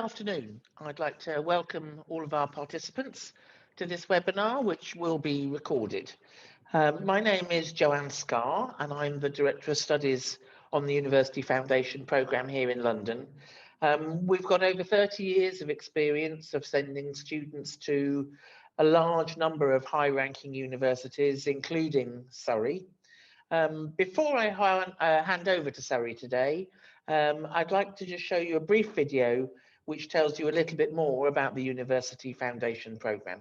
Afternoon. I'd like to welcome all of our participants to this webinar, which will be recorded. My name is Joanne Scarr, and I'm the Director of Studies on the University Foundation Programme here in London. We've got over 30 years of experience of sending students to a large number of high-ranking universities, including Surrey. Before I hand over to Surrey today, I'd like to just show you a brief video which tells you a little bit more about the University Foundation Programme.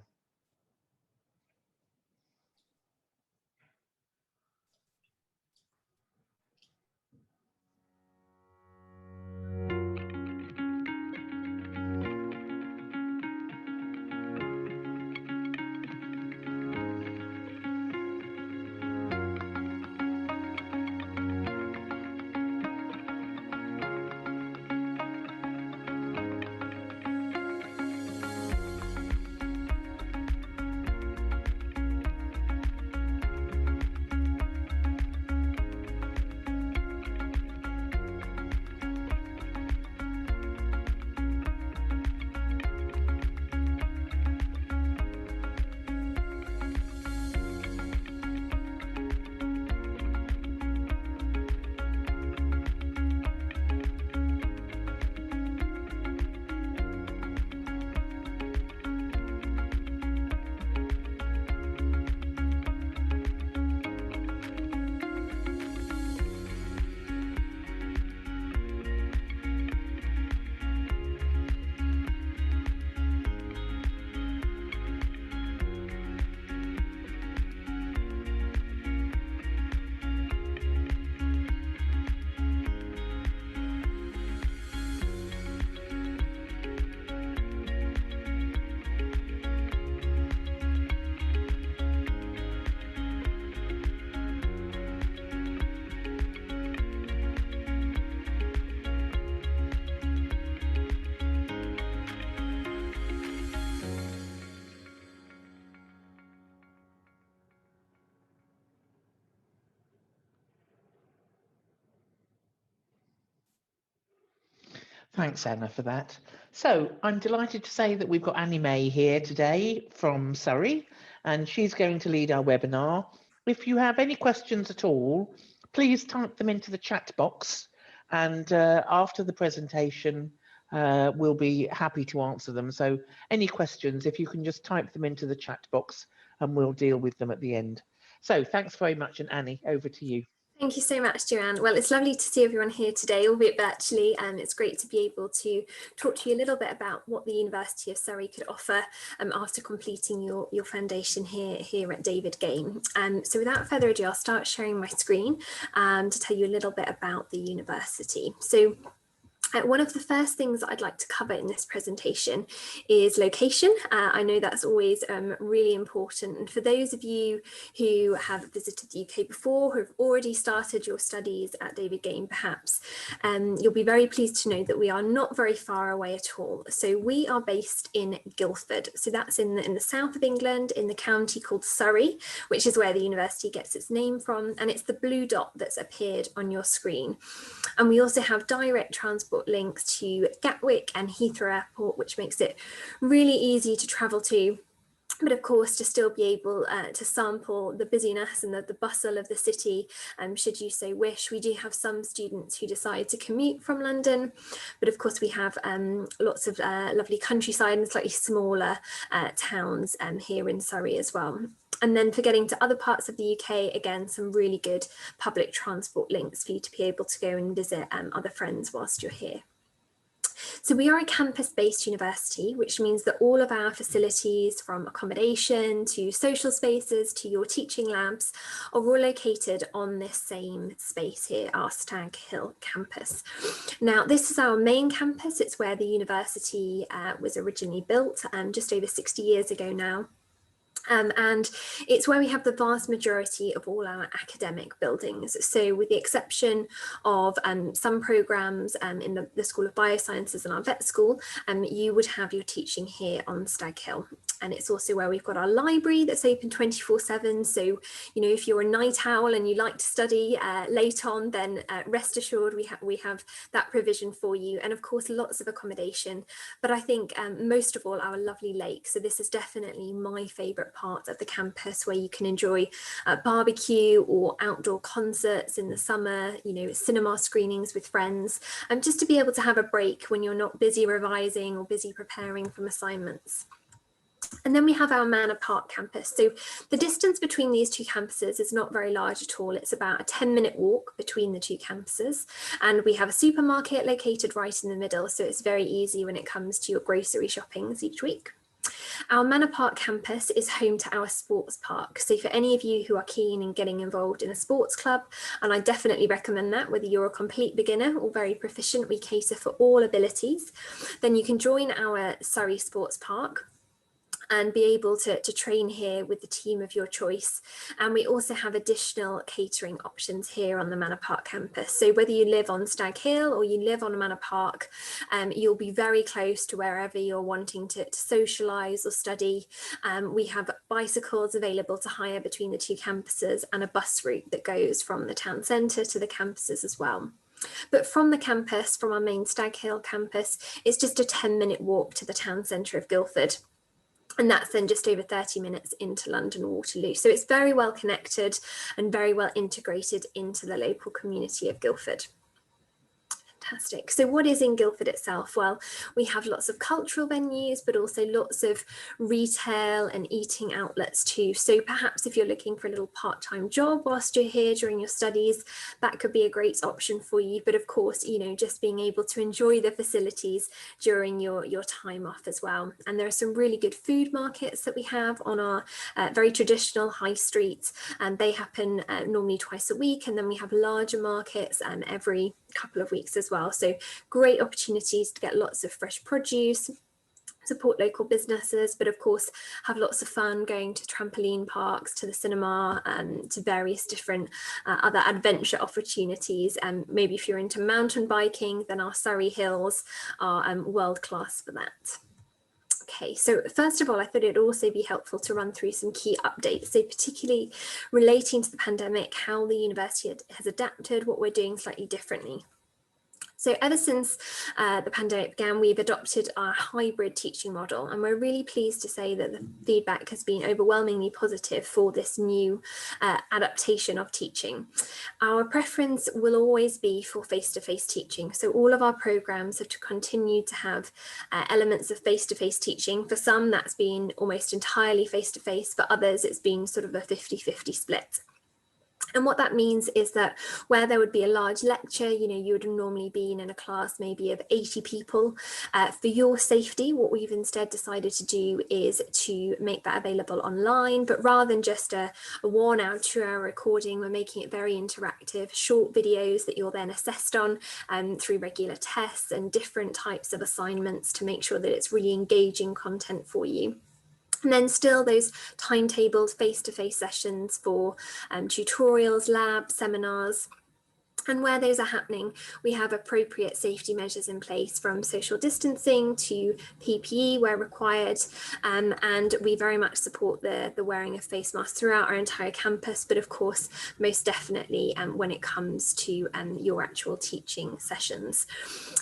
Thanks, Anna, for that. So I'm delighted to say that we've got Annie May here today from Surrey, and she's going to lead our webinar. If you have any questions at all, please type them into the chat box, and after the presentation, we'll be happy to answer them. So any questions, if you can just type them into the chat box, and we'll deal with them at the end. So thanks very much, and Annie, over to you. Thank you so much, Joanne. Well, it's lovely to see everyone here today, albeit virtually, and it's great to be able to talk to you a little bit about what the University of Surrey could offer after completing your foundation here at David Game. So without further ado, I'll start sharing my screen to tell you a little bit about the university. So one of the first things that I'd like to cover in this presentation is location. I know that's always really important. And for those of you who have visited the UK before, who have already started your studies at David Game perhaps, you'll be very pleased to know that we are not very far away at all. So we are based in Guildford. So that's in the south of England, in the county called Surrey, which is where the university gets its name from. And it's the blue dot that's appeared on your screen. And we also have direct transport links to Gatwick and Heathrow Airport, which makes it really easy to travel to, but of course to still be able to sample the busyness and the bustle of the city, should you so wish. We do have some students who decide to commute from London, but of course we have lots of lovely countryside and slightly smaller towns here in Surrey as well. And then for getting to other parts of the UK, again, some really good public transport links for you to be able to go and visit other friends whilst you're here. So we are a campus-based university, which means that all of our facilities, from accommodation to social spaces to your teaching labs, are all located on this same space here, our Stag Hill campus. Now, this is our main campus. It's where the university was originally built, just over 60 years ago now. And it's where we have the vast majority of all our academic buildings. So with the exception of some programs in the School of Biosciences and our vet school, you would have your teaching here on Stag Hill. And it's also where we've got our library that's open 24/7. So, you know, if you're a night owl and you like to study late on, then rest assured we have that provision for you. And of course, lots of accommodation. But I think most of all, our lovely lake. So this is definitely my favourite part of the campus, where you can enjoy barbecue or outdoor concerts in the summer, you know, cinema screenings with friends, and just to be able to have a break when you're not busy revising or busy preparing from assignments. And then we have our Manor Park campus. So the distance between these two campuses is not very large at all. It's about a 10-minute walk between the two campuses. And we have a supermarket located right in the middle, so it's very easy when it comes to your grocery shoppings each week. Our Manor Park campus is home to our sports park. So for any of you who are keen in getting involved in a sports club, and I definitely recommend that, whether you're a complete beginner or very proficient, we cater for all abilities, then you can join our Surrey Sports Park and be able to train here with the team of your choice. And we also have additional catering options here on the Manor Park campus. So whether you live on Stag Hill or you live on Manor Park, you'll be very close to wherever you're wanting to socialise or study. We have bicycles available to hire between the two campuses, and a bus route that goes from the town centre to the campuses as well. But from the campus, from our main Stag Hill campus, it's just a 10-minute walk to the town centre of Guildford. And that's then just over 30 minutes into London Waterloo. So it's very well connected and very well integrated into the local community of Guildford. Fantastic. So what is in Guildford itself? Well, we have lots of cultural venues, but also lots of retail and eating outlets too. So perhaps if you're looking for a little part-time job whilst you're here during your studies, that could be a great option for you. But of course, you know, just being able to enjoy the facilities during your time off as well. And there are some really good food markets that we have on our very traditional high streets, and they happen normally twice a week. And then we have larger markets every couple of weeks as well. So great opportunities to get lots of fresh produce, support local businesses, but of course have lots of fun going to trampoline parks, to the cinema, to various different other adventure opportunities. And maybe if you're into mountain biking, then our Surrey Hills are world class for that. Okay, so first of all, I thought it'd also be helpful to run through some key updates, so particularly relating to the pandemic, how the university has adapted, what we're doing slightly differently. So ever since the pandemic began, we've adopted our hybrid teaching model, and we're really pleased to say that the feedback has been overwhelmingly positive for this new adaptation of teaching. Our preference will always be for face-to-face teaching. So all of our programs have continued to have elements of face-to-face teaching. For some, that's been almost entirely face-to-face. For others, it's been sort of a 50-50 split. And what that means is that where there would be a large lecture, you know, you would have normally been in a class maybe of 80 people. For your safety, what we've instead decided to do is to make that available online, but rather than just a 1 hour, 2 hour recording, we're making it very interactive, short videos that you're then assessed on through regular tests and different types of assignments to make sure that it's really engaging content for you. And then still those timetabled face-to-face sessions for tutorials, labs, seminars. And where those are happening, we have appropriate safety measures in place, from social distancing to PPE where required. And we very much support the wearing of face masks throughout our entire campus, but of course, most definitely when it comes to your actual teaching sessions.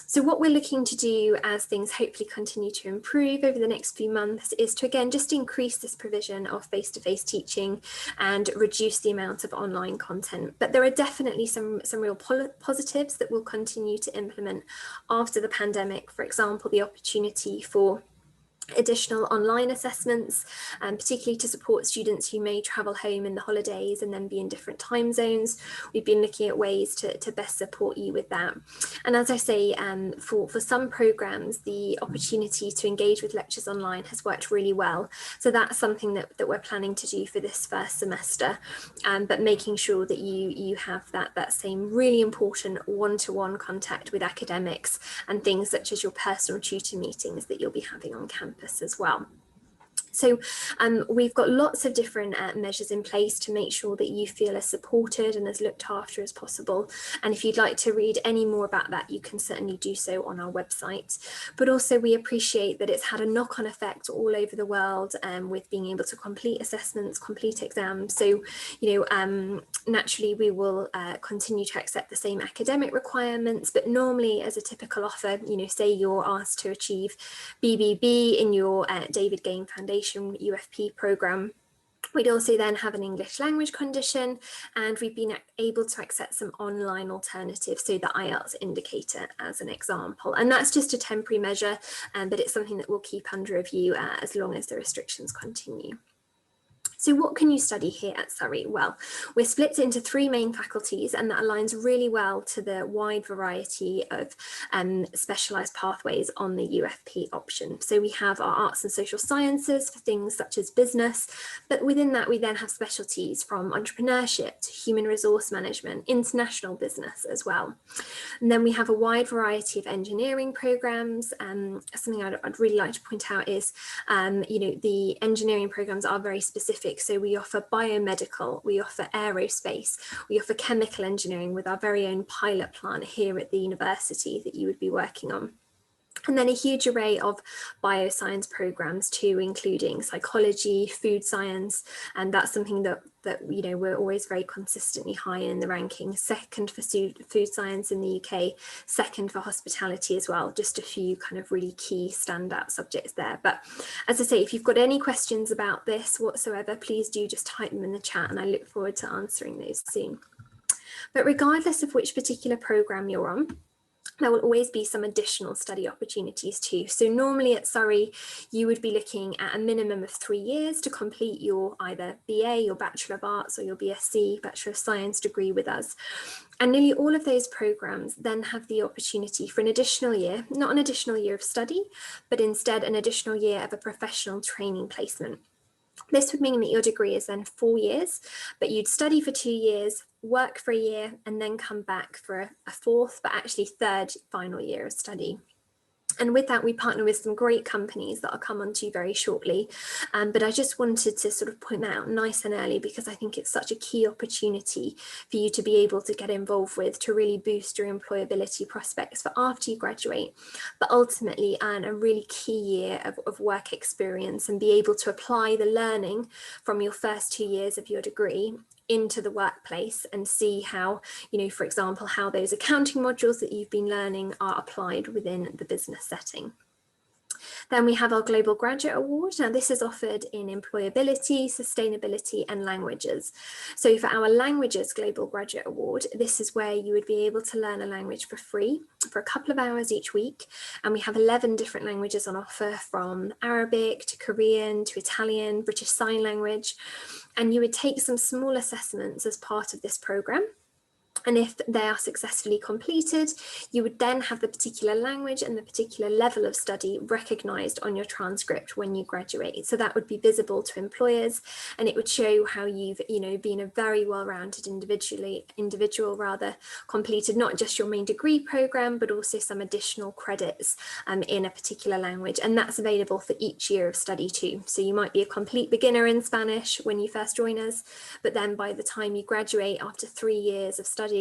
So what we're looking to do as things hopefully continue to improve over the next few months is to, again, just increase this provision of face-to-face teaching and reduce the amount of online content. But there are definitely some real positives that we'll continue to implement after the pandemic. For example, the opportunity for additional online assessments, particularly to support students who may travel home in the holidays and then be in different time zones. We've been looking at ways to best support you with that. And as I say, for some programs, the opportunity to engage with lectures online has worked really well. So that's something that we're planning to do for this first semester, but making sure that you have that same really important one-to-one contact with academics and things such as your personal tutor meetings that you'll be having on campus as well. So we've got lots of different measures in place to make sure that you feel as supported and as looked after as possible. And if you'd like to read any more about that, you can certainly do so on our website. But also we appreciate that it's had a knock-on effect all over the world with being able to complete assessments, complete exams. So, naturally we will continue to accept the same academic requirements, but normally as a typical offer, say you're asked to achieve BBB in your David Game Foundation UFP programme, we'd also then have an English language condition, and we've been able to accept some online alternatives, so the IELTS indicator as an example. And that's just a temporary measure, but it's something that we'll keep under review as long as the restrictions continue. So what can you study here at Surrey? Well, we're split into 3 main faculties, and that aligns really well to the wide variety of specialised pathways on the UFP option. So we have our arts and social sciences for things such as business, but within that we then have specialties from entrepreneurship to human resource management, international business as well. And then we have a wide variety of engineering programmes. Something I'd really like to point out is, the engineering programmes are very specific. So we offer biomedical, we offer aerospace, we offer chemical engineering with our very own pilot plant here at the university that you would be working on. And then a huge array of bioscience programs too, including psychology, food science, and that's something that we're always very consistently high in the rankings. Second for food science in the UK, second for hospitality as well. Just a few kind of really key standout subjects there. But as I say, if you've got any questions about this whatsoever, please do just type them in the chat, and I look forward to answering those soon. But regardless of which particular program you're on, there will always be some additional study opportunities too. So normally at Surrey, you would be looking at a minimum of 3 years to complete your either BA, your Bachelor of Arts, or your BSc, Bachelor of Science degree with us. And nearly all of those programmes then have the opportunity for an additional year, not an additional year of study, but instead an additional year of a professional training placement. This would mean that your degree is then 4 years, but you'd study for 2 years, work for a year, and then come back for a 4th, but actually 3rd final year of study. And with that, we partner with some great companies that I'll come on to very shortly. But I just wanted to sort of point that out nice and early, because I think it's such a key opportunity for you to be able to get involved with, to really boost your employability prospects for after you graduate, but ultimately earn a really key year of work experience and be able to apply the learning from your first 2 years of your degree into the workplace and see how, for example, how those accounting modules that you've been learning are applied within the business setting. Then we have our Global Graduate Award. Now this is offered in employability, sustainability and languages. So for our languages Global Graduate Award, this is where you would be able to learn a language for free for a couple of hours each week. And we have 11 different languages on offer, from Arabic to Korean to Italian, British Sign Language. And you would take some small assessments as part of this programme. And if they are successfully completed, you would then have the particular language and the particular level of study recognised on your transcript when you graduate. So that would be visible to employers, and it would show how you've, been a very well-rounded individual, completed not just your main degree programme, but also some additional credits in a particular language. And that's available for each year of study too. So you might be a complete beginner in Spanish when you first join us, but then by the time you graduate after 3 years of study,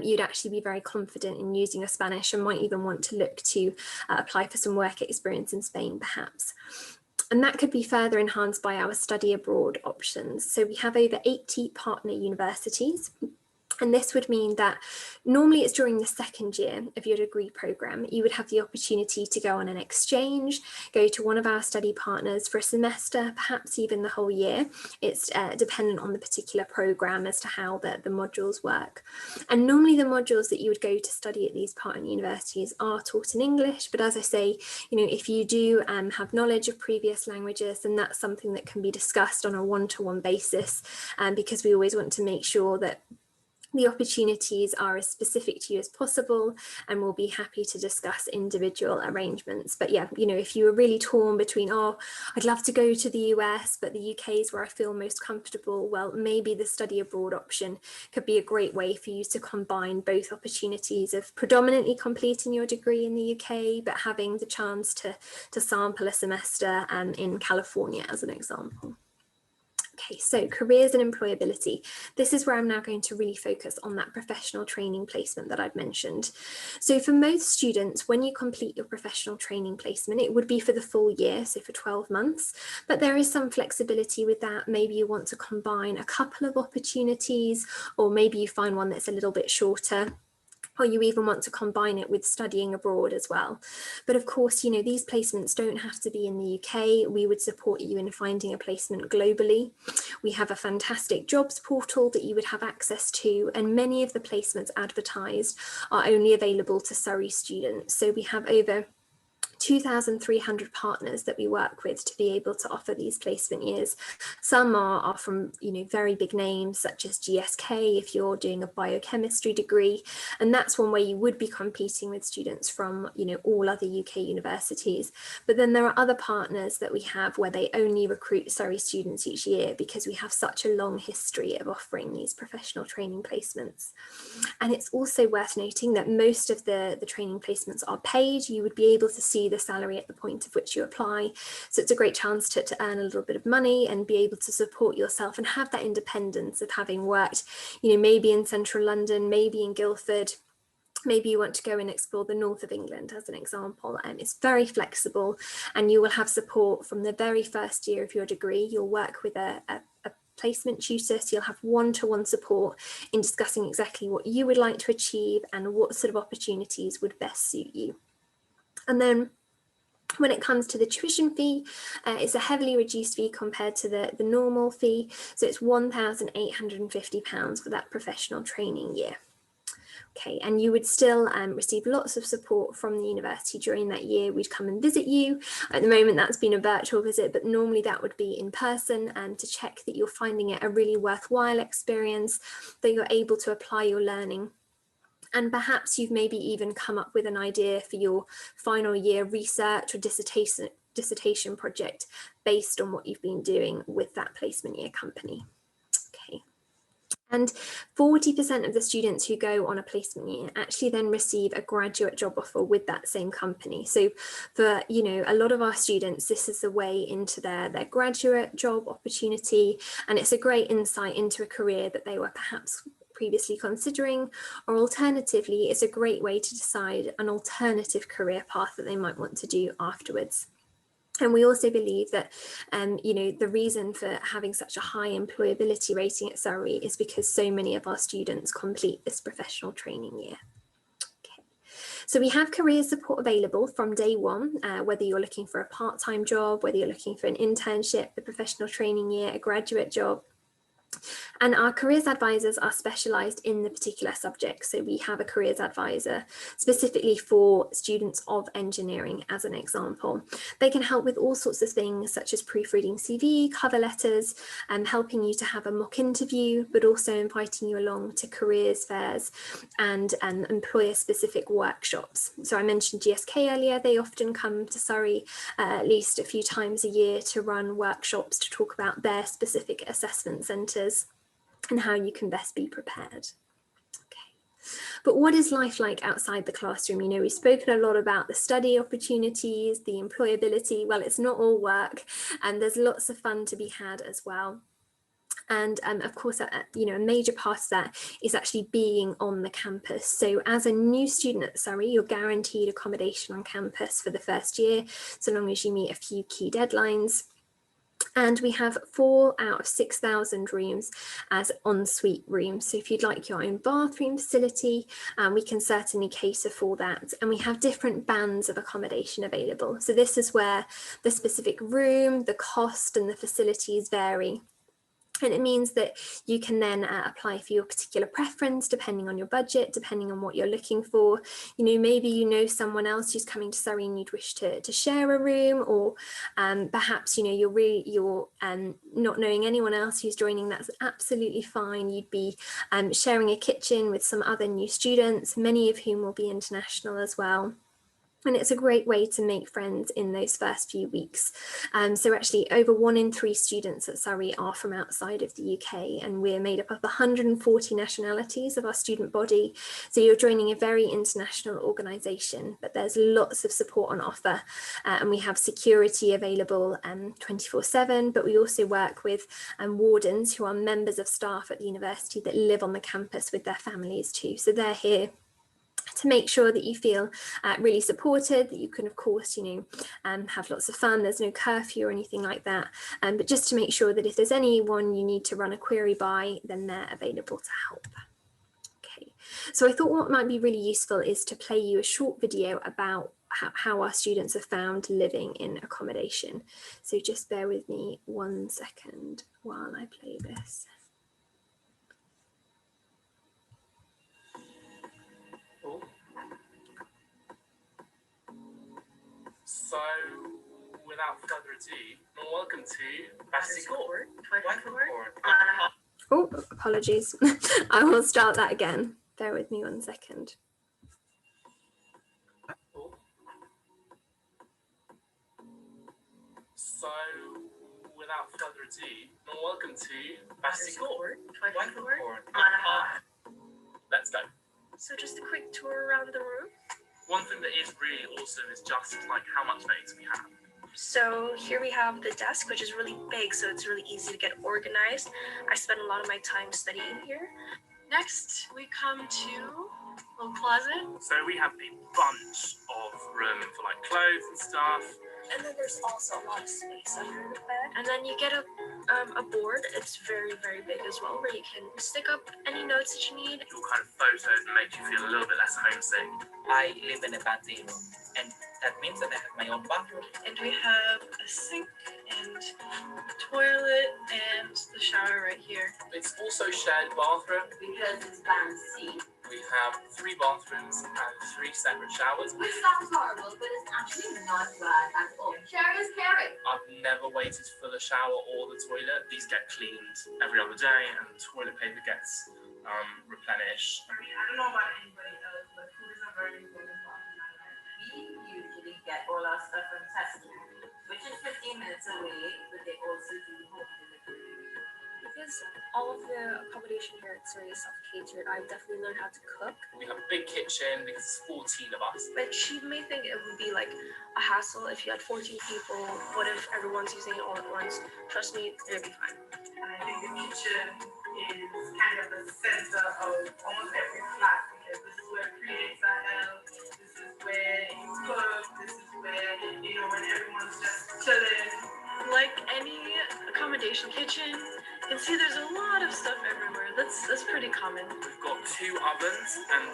you'd actually be very confident in using your Spanish and might even want to look to apply for some work experience in Spain perhaps. And that could be further enhanced by our study abroad options. So we have over 80 partner universities. And this would mean that normally it's during the 2nd year of your degree programme, you would have the opportunity to go on an exchange, go to one of our study partners for a semester, perhaps even the whole year. It's dependent on the particular programme as to how the modules work. And normally the modules that you would go to study at these partner universities are taught in English. But as I say, if you do have knowledge of previous languages, then that's something that can be discussed on a one-to-one basis, because we always want to make sure that The opportunities are as specific to you as possible, and we'll be happy to discuss individual arrangements. But yeah, you know, if you were really torn between, oh, I'd love to go to the US, but the UK is where I feel most comfortable, well, maybe the study abroad option could be a great way for you to combine both opportunities of predominantly completing your degree in the UK, but having the chance to sample a semester in California, as an example. Okay, so careers and employability. This is where I'm now going to really focus on that professional training placement that I've mentioned. So for most students, when you complete your professional training placement, it would be for the full year, so for 12 months, but there is some flexibility with that. Maybe you want to combine a couple of opportunities, or maybe you find one that's a little bit shorter, or you even want to combine it with studying abroad as well. But of course, you know, these placements don't have to be in the UK. We would support you in finding a placement globally. We have a fantastic jobs portal that you would have access to, and many of the placements advertised are only available to Surrey students. So we have over 2,300 partners that we work with to be able to offer these placement years. Some are from, you know, very big names such as GSK if you're doing a biochemistry degree, and that's one way you would be competing with students from, you know, all other UK universities. But then there are other partners that we have where they only recruit Surrey students each year, because we have such a long history of offering these professional training placements. And it's also worth noting that most of the training placements are paid. You would be able to see the salary at the point of which you apply. So it's a great chance to earn a little bit of money and be able to support yourself and have that independence of having worked, you know, maybe in central London, maybe in Guildford. Maybe you want to go and explore the north of England, as an example. It's very flexible, and you will have support from the very first year of your degree. You'll work with a placement tutor, so you'll have one-to-one support in discussing exactly what you would like to achieve and what sort of opportunities would best suit you. And then when it comes to the tuition fee, it's a heavily reduced fee compared to the normal fee. So it's £1,850 for that professional training year. Okay, and you would still receive lots of support from the university during that year. We'd come and visit you. At the moment, that's been a virtual visit, but normally that would be in person, and to check that you're finding it a really worthwhile experience, that you're able to apply your learning. And perhaps you've maybe even come up with an idea for your final year research or dissertation project based on what you've been doing with that placement year company. Okay. And 40% of the students who go on a placement year actually then receive a graduate job offer with that same company. So for, you know, a lot of our students, this is the way into their graduate job opportunity, and it's a great insight into a career that they were perhaps previously considering, or alternatively, it's a great way to decide an alternative career path that they might want to do afterwards. And we also believe that, you know, the reason for having such a high employability rating at Surrey is because so many of our students complete this professional training year. Okay. So we have career support available from day one, whether you're looking for a part-time job, whether you're looking for an internship, a professional training year, a graduate job. And our careers advisors are specialised in the particular subject. So we have a careers advisor specifically for students of engineering, as an example. They can help with all sorts of things such as proofreading CV, cover letters, and helping you to have a mock interview, but also inviting you along to careers fairs and employer-specific workshops. So I mentioned GSK earlier. They often come to Surrey at least a few times a year to run workshops to talk about their specific assessment centres and how you can best be prepared. Okay. But what is life like outside the classroom? You know, we've spoken a lot about the study opportunities, the employability. Well, it's not all work, and there's lots of fun to be had as well. And of course, you know, a major part of that is actually being on the campus. So as a new student at Surrey, you're guaranteed accommodation on campus for the first year, so long as you meet a few key deadlines. And we have 4 out of 6,000 rooms as ensuite rooms. So if you'd like your own bathroom facility, we can certainly cater for that. And we have different bands of accommodation available. So this is where the specific room, the cost and the facilities vary. And it means that you can then apply for your particular preference, depending on your budget, depending on what you're looking for. You know, maybe you know someone else who's coming to Surrey and you'd wish to share a room, or perhaps, you know, you're not knowing anyone else who's joining. That's absolutely fine. You'd be sharing a kitchen with some other new students, many of whom will be international as well. And it's a great way to make friends in those first few weeks. So actually over 1 in 3 students at Surrey are from outside of the UK, and we're made up of 140 nationalities of our student body. So you're joining a very international organisation, but there's lots of support on offer, and we have security available 24/7, but we also work with wardens who are members of staff at the university that live on the campus with their families too. So they're here to make sure that you feel really supported, that you can, of course, you know, have lots of fun. There's no curfew or anything like that, but just to make sure that if there's anyone you need to run a query by, then they're available to help. Okay, so I thought what might be really useful is to play you a short video about how our students have found living in accommodation. So just bear with me 1 second while I play this. So, without further ado, welcome to Court. Oh, apologies. I will start that again. Bear with me 1 second. So, without further ado, welcome to Court. Let's go. So just a quick tour around the room. One thing that is really awesome is just like how much space we have. So here we have the desk, which is really big, so it's really easy to get organized. I spend a lot of my time studying here. Next, we come to a little closet. So we have a bunch of room for like clothes and stuff. And then there's also a lot of space under the bed. And then you get a board. It's very, very big as well, where you can stick up any notes that you need. All kind of photos and make you feel a little bit less homesick. I live in a bantry room, and that means that I have my own bathroom. And we have a sink and toilet and the shower right here. It's also shared bathroom. Because it's fancy. We have 3 bathrooms and 3 separate showers. Which sounds horrible, but it's actually not bad at all. Share is caring. I've never waited for the shower or the toilet. These get cleaned every other day, and the toilet paper gets replenished. I mean, I don't know about anybody else, but food is a very important part of my life. We usually get all our stuff from Tesco, which is 15 minutes away, but they also do home delivery. Because all of the accommodation here at Surrey is self-catered, I've definitely learned how to cook. We have a big kitchen because it's 14 of us. But she may think it would be like a hassle if you had 14 people. What if everyone's using it all at once? Trust me, it'll be fine. And I think the kitchen is kind of the center of almost every flat, because this is where creatives are held, this is where you cook, this is where, you know, when everyone's just chilling. Like any accommodation kitchen, you can see there's a lot of stuff everywhere. That's pretty common. We've got 2 ovens and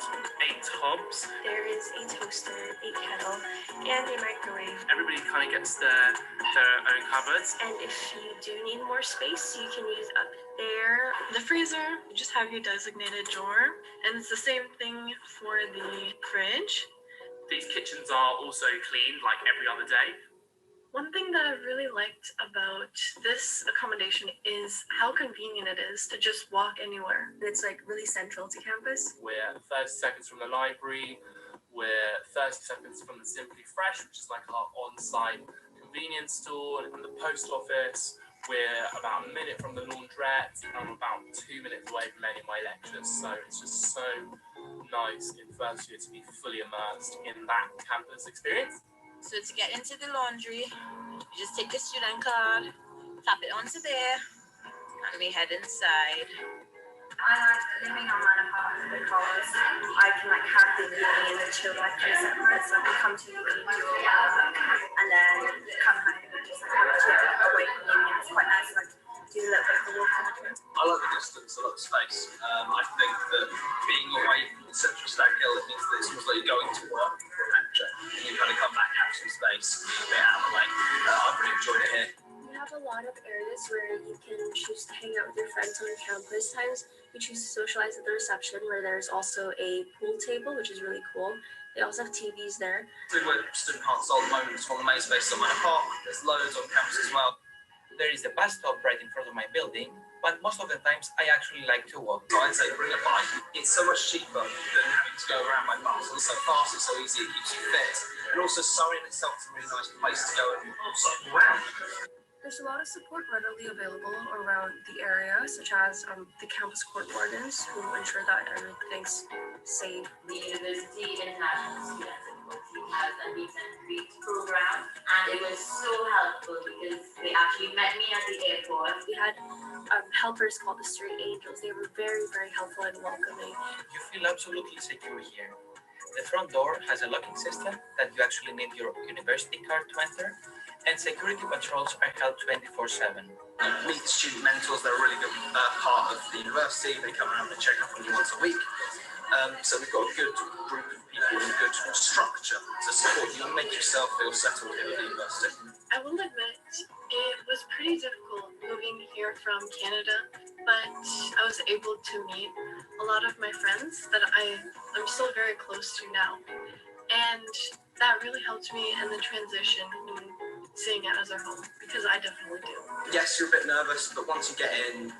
8 hobs. There is a toaster, a kettle, and a microwave. Everybody kind of gets their own cupboards. And if you do need more space, you can use up there. The freezer, you just have your designated drawer. And it's the same thing for the fridge. These kitchens are also cleaned like every other day. One thing that I really liked about this accommodation is how convenient it is to just walk anywhere. It's like really central to campus. We're 30 seconds from the library. We're 30 seconds from the Simply Fresh, which is like our on-site convenience store, and the post office. We're about a minute from the laundrette, and I'm about 2 minutes away from any of my lectures. So it's just so nice in first year to be fully immersed in that campus experience. So to get into the laundry, you just take the student card, tap it onto there, and we head inside. I like living on my apartment because I can like have the uni and the chill lectures separate, so I can come to uni, do all that, and then come home and just like have a chill away from uni. It's quite nice, like do a little bit of the walking. I like the distance, I like the space. I think that being away from the central Stag Hill, it means that it's almost like you're going to work for a lecture, and you kind of come back, have some space, a bit out of the way. I've really enjoyed it here. We have have a lot of areas where you can choose to hang out with your friends on campus. Times you choose to socialize at the reception, where there's also a pool table, which is really cool. They also have TVs there. We're student hearts at the moment from the main space on Manor Park. There's loads on campus as well. There is a bus stop right in front of my building, but most of the times I actually like to walk. So I'd say bring a bike. It's so much cheaper than having to go around by bus. It's so fast, it's so easy, it keeps you fit. And also Surrey in itself is a really nice place to go and cycle around. There's a lot of support readily available around the area, such as the campus court wardens, who ensure that everything's safe. The University International Student Support Team has a meet and greet program, and it was so helpful because they actually met me at the airport. We had helpers called the Street Angels. They were very, very helpful and welcoming. You feel absolutely secure here. The front door has a locking system that you actually need your university card to enter, and security patrols are held 24/7. Meet the student mentors, they're a really good part of the university. They come around and check up on you once a week. So we've got a good group of people and a good structure to support you and make yourself feel settled here at the university. I will admit, it was pretty difficult moving here from Canada, but I was able to meet a lot of my friends that I'm still very close to now. And that really helped me in the transition and seeing it as our home, because I definitely do. Yes, you're a bit nervous, but once you get in,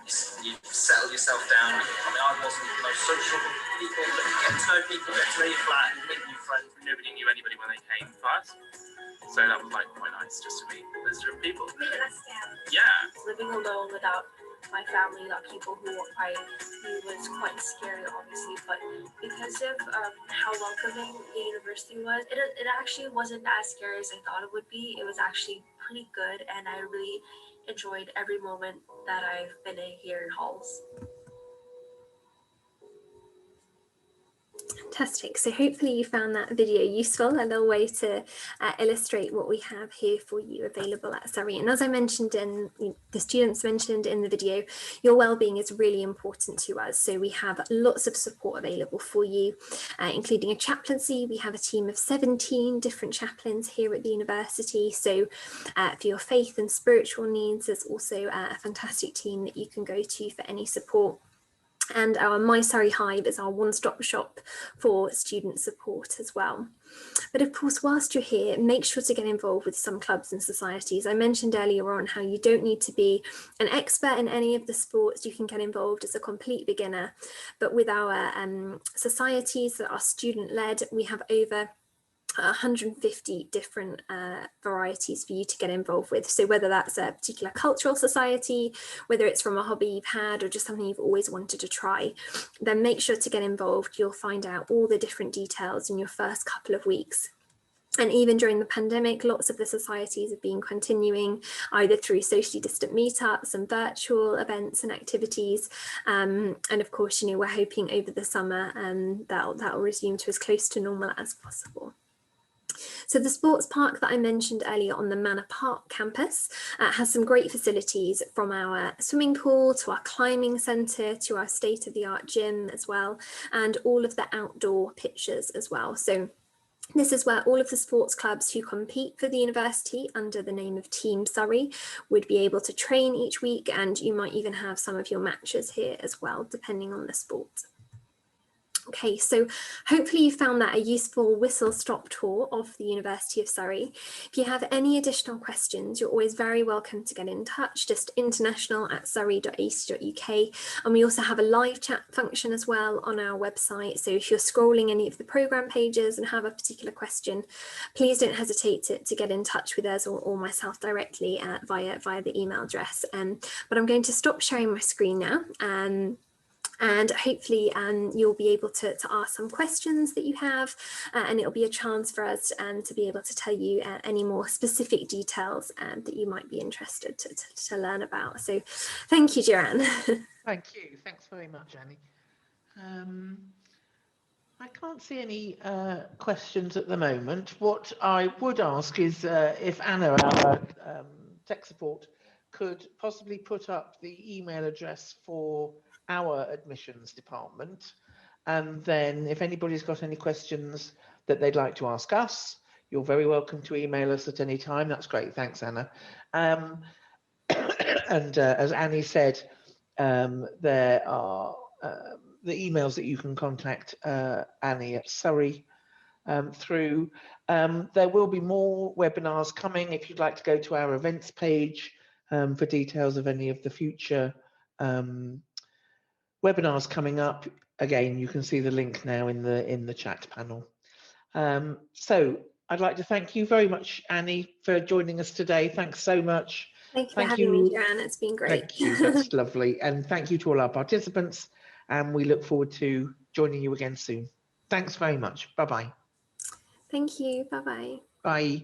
you settle yourself down. I mean, I wasn't the most social people, but you get to know people, get to know your flat, and meet new friends. Nobody knew anybody when they came first, so that was like quite nice just to meet those different people. Yeah. Living alone without my family, without people who I knew was quite scary, obviously, but because of how welcoming the university was, it actually wasn't as scary as I thought it would be. It was actually pretty good, and I really enjoyed every moment that I've been in here in halls. Fantastic. So hopefully you found that video useful, a little way to illustrate what we have here for you available at Surrey. And as I mentioned the students mentioned in the video, your well-being is really important to us. So we have lots of support available for you, including a chaplaincy. We have a team of 17 different chaplains here at the university. So for your faith and spiritual needs, there's also a fantastic team that you can go to for any support. And our My Surrey Hive is our one-stop shop for student support as well. But of course, whilst you're here, make sure to get involved with some clubs and societies. I mentioned earlier on how you don't need to be an expert in any of the sports. You can get involved as a complete beginner. But with our societies that are student-led, we have over 150 different varieties for you to get involved with. So whether that's a particular cultural society, whether it's from a hobby you've had or just something you've always wanted to try, then make sure to get involved. You'll find out all the different details in your first couple of weeks. And even during the pandemic, lots of the societies have been continuing either through socially distant meetups and virtual events and activities. And of course, we're hoping over the summer that'll resume to as close to normal as possible. So the sports park that I mentioned earlier on the Manor Park campus has some great facilities, from our swimming pool to our climbing centre to our state-of-the-art gym as well, and all of the outdoor pitches as well. So this is where all of the sports clubs who compete for the university under the name of Team Surrey would be able to train each week, and you might even have some of your matches here as well, depending on the sport. Okay, so hopefully you found that a useful whistle-stop tour of the University of Surrey. If you have any additional questions, you're always very welcome to get in touch, just international@surrey.ac.uk. And we also have a live chat function as well on our website. So if you're scrolling any of the programme pages and have a particular question, please don't hesitate to get in touch with us or myself directly via the email address. But I'm going to stop sharing my screen now. And hopefully you'll be able to ask some questions that you have, and it'll be a chance for us to be able to tell you any more specific details that you might be interested to learn about. So thank you, Joanne. Thank you. Thanks very much, Annie. I can't see any questions at the moment. What I would ask is if Anna, our tech support, could possibly put up the email address for our admissions department, and then if anybody's got any questions that they'd like to ask us, you're very welcome to email us at any time. That's great. Thanks, Anna. And as Annie said, there are the emails that you can contact Annie at Surrey through. There will be more webinars coming. If you'd like to go to our events page for details of any of the future webinars coming up, again, you can see the link now in the chat panel. So I'd like to thank you very much, Annie, for joining us today. Thanks so much. Thank you for having me, Joanne. It's been great. Thank you. That's lovely. And thank you to all our participants. And we look forward to joining you again soon. Thanks very much. Bye-bye. Thank you. Bye-bye. Bye.